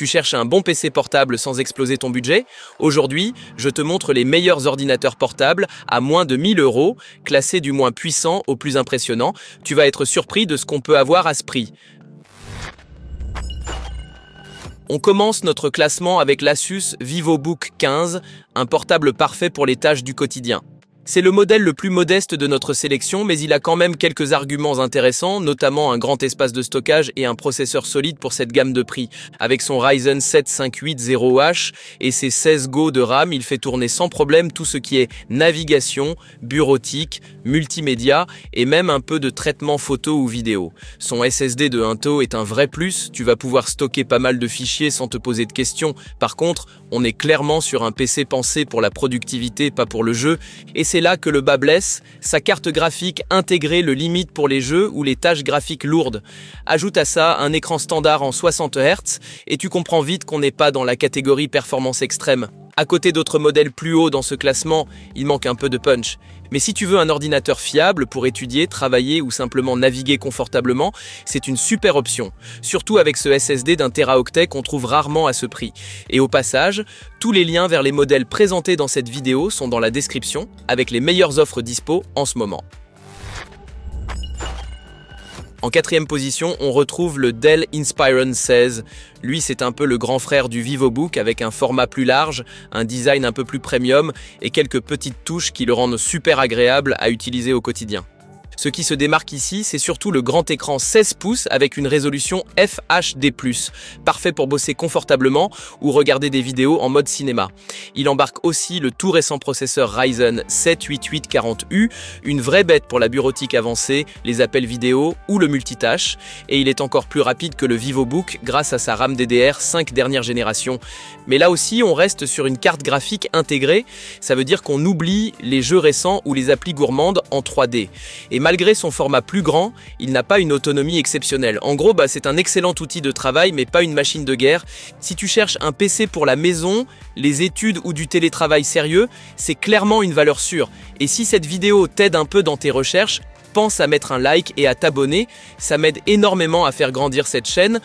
Tu cherches un bon PC portable sans exploser ton budget? Aujourd'hui, je te montre les meilleurs ordinateurs portables à moins de 1000 €, classés du moins puissant au plus impressionnant. Tu vas être surpris de ce qu'on peut avoir à ce prix. On commence notre classement avec l'Asus VivoBook 15, un portable parfait pour les tâches du quotidien. C'est le modèle le plus modeste de notre sélection, mais il a quand même quelques arguments intéressants, notamment un grand espace de stockage et un processeur solide pour cette gamme de prix. Avec son Ryzen 7 580H et ses 16 Go de RAM, il fait tourner sans problème tout ce qui est navigation, bureautique, multimédia et même un peu de traitement photo ou vidéo. Son SSD de 1 TB est un vrai plus, tu vas pouvoir stocker pas mal de fichiers sans te poser de questions. Par contre, on est clairement sur un PC pensé pour la productivité, pas pour le jeu, et c'est là que le bas blesse, sa carte graphique intégrée le limite pour les jeux ou les tâches graphiques lourdes. Ajoute à ça un écran standard en 60 Hz et tu comprends vite qu'on n'est pas dans la catégorie performance extrême. À côté d'autres modèles plus hauts dans ce classement, il manque un peu de punch. Mais si tu veux un ordinateur fiable pour étudier, travailler ou simplement naviguer confortablement, c'est une super option. Surtout avec ce SSD d'1 Teraoctet qu'on trouve rarement à ce prix. Et au passage, tous les liens vers les modèles présentés dans cette vidéo sont dans la description, avec les meilleures offres dispo en ce moment. En quatrième position, on retrouve le Dell Inspiron 16. Lui, c'est un peu le grand frère du VivoBook avec un format plus large, un design un peu plus premium et quelques petites touches qui le rendent super agréable à utiliser au quotidien. Ce qui se démarque ici, c'est surtout le grand écran 16 pouces avec une résolution FHD+, parfait pour bosser confortablement ou regarder des vidéos en mode cinéma. Il embarque aussi le tout récent processeur Ryzen 7 8840U, une vraie bête pour la bureautique avancée, les appels vidéo ou le multitâche, et il est encore plus rapide que le VivoBook grâce à sa RAM DDR5 dernière génération. Mais là aussi, on reste sur une carte graphique intégrée, ça veut dire qu'on oublie les jeux récents ou les applis gourmandes en 3D. Et malgré son format plus grand, il n'a pas une autonomie exceptionnelle. En gros, c'est un excellent outil de travail, mais pas une machine de guerre. Si tu cherches un PC pour la maison, les études ou du télétravail sérieux, c'est clairement une valeur sûre. Et si cette vidéo t'aide un peu dans tes recherches, pense à mettre un like et à t'abonner. Ça m'aide énormément à faire grandir cette chaîne.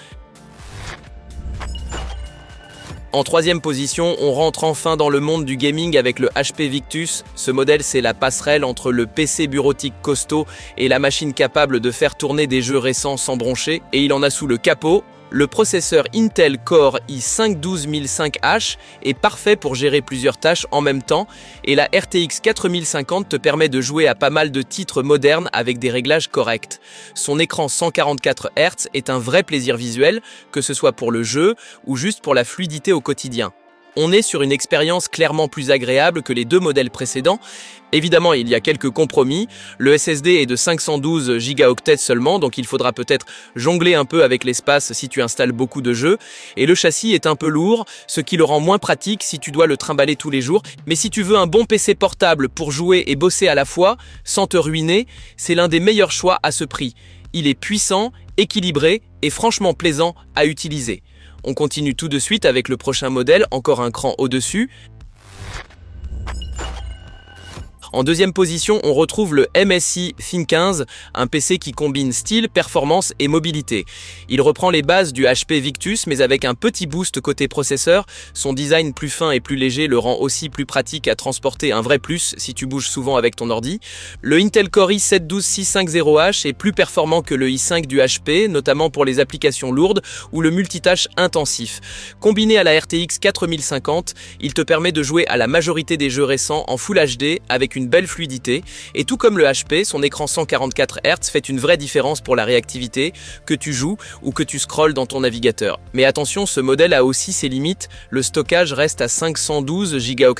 En troisième position, on rentre enfin dans le monde du gaming avec le HP Victus. Ce modèle, c'est la passerelle entre le PC bureautique costaud et la machine capable de faire tourner des jeux récents sans broncher. Et il en a sous le capot le processeur Intel Core i5-12005H est parfait pour gérer plusieurs tâches en même temps et la RTX 4050 te permet de jouer à pas mal de titres modernes avec des réglages corrects. Son écran 144 Hz est un vrai plaisir visuel, que ce soit pour le jeu ou juste pour la fluidité au quotidien. On est sur une expérience clairement plus agréable que les deux modèles précédents. Évidemment, il y a quelques compromis. Le SSD est de 512 Go seulement, donc il faudra peut-être jongler un peu avec l'espace si tu installes beaucoup de jeux. Et le châssis est un peu lourd, ce qui le rend moins pratique si tu dois le trimballer tous les jours. Mais si tu veux un bon PC portable pour jouer et bosser à la fois, sans te ruiner, c'est l'un des meilleurs choix à ce prix. Il est puissant, équilibré et franchement plaisant à utiliser. On continue tout de suite avec le prochain modèle, encore un cran au-dessus. En deuxième position, on retrouve le MSI Thin15, un PC qui combine style, performance et mobilité. Il reprend les bases du HP Victus, mais avec un petit boost côté processeur. Son design plus fin et plus léger le rend aussi plus pratique à transporter, un vrai plus si tu bouges souvent avec ton ordi. Le Intel Core i7-12650H est plus performant que le i5 du HP, notamment pour les applications lourdes ou le multitâche intensif. Combiné à la RTX 4050, il te permet de jouer à la majorité des jeux récents en Full HD avec une belle fluidité, et tout comme le HP, son écran 144 Hz fait une vraie différence pour la réactivité, que tu joues ou que tu scrolles dans ton navigateur. Mais attention, ce modèle a aussi ses limites, le stockage reste à 512 Go,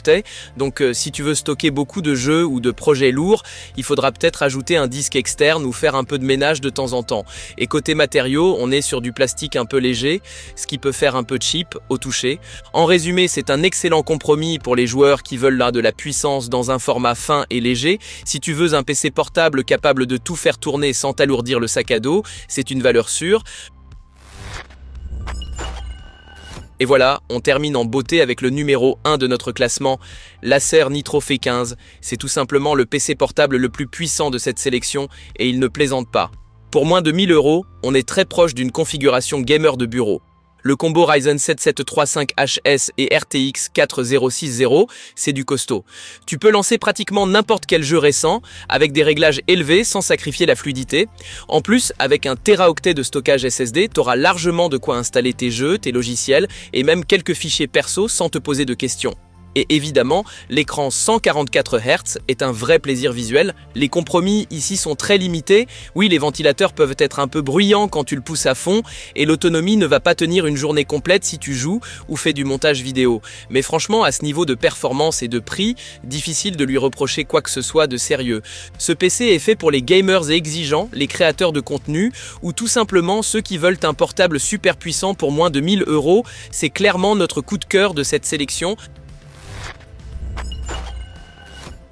donc si tu veux stocker beaucoup de jeux ou de projets lourds, il faudra peut-être ajouter un disque externe ou faire un peu de ménage de temps en temps. Et côté matériaux, on est sur du plastique un peu léger, ce qui peut faire un peu cheap au toucher. En résumé, c'est un excellent compromis pour les joueurs qui veulent de la puissance dans un format fin et léger. Si tu veux un PC portable capable de tout faire tourner sans t'alourdir le sac à dos, c'est une valeur sûre. Et voilà, on termine en beauté avec le numéro 1 de notre classement, l'Acer Nitro F15. C'est tout simplement le PC portable le plus puissant de cette sélection et il ne plaisante pas. Pour moins de 1000 €, on est très proche d'une configuration gamer de bureau. Le combo Ryzen 7 7735HS et RTX 4060, c'est du costaud. Tu peux lancer pratiquement n'importe quel jeu récent avec des réglages élevés sans sacrifier la fluidité. En plus, avec un téraoctet de stockage SSD, tu auras largement de quoi installer tes jeux, tes logiciels et même quelques fichiers perso sans te poser de questions. Et évidemment, l'écran 144 Hz est un vrai plaisir visuel. Les compromis ici sont très limités. Oui, les ventilateurs peuvent être un peu bruyants quand tu le pousses à fond et l'autonomie ne va pas tenir une journée complète si tu joues ou fais du montage vidéo. Mais franchement, à ce niveau de performance et de prix, difficile de lui reprocher quoi que ce soit de sérieux. Ce PC est fait pour les gamers et exigeants, les créateurs de contenu ou tout simplement ceux qui veulent un portable super puissant pour moins de 1000 €. C'est clairement notre coup de cœur de cette sélection.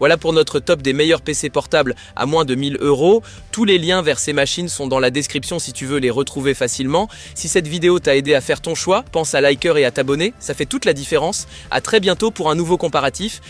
Voilà pour notre top des meilleurs PC portables à moins de 1000 €. Tous les liens vers ces machines sont dans la description si tu veux les retrouver facilement. Si cette vidéo t'a aidé à faire ton choix, pense à liker et à t'abonner, ça fait toute la différence. À très bientôt pour un nouveau comparatif.